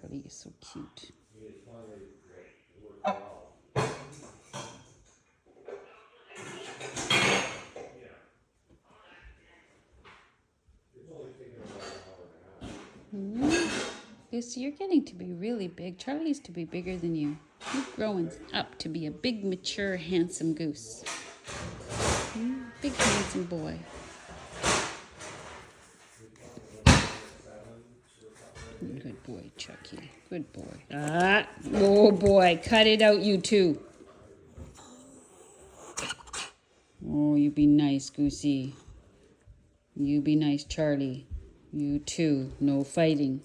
Charlie is so cute. Goose, you're getting to be really big. Charlie used to be bigger than you. You're growing up to be a big, mature, handsome goose. Big, handsome boy. Good boy, Chucky. Good boy. Oh boy, cut it out, you two. Oh, you be nice, Goosey. You be nice, Charlie. You too. No fighting.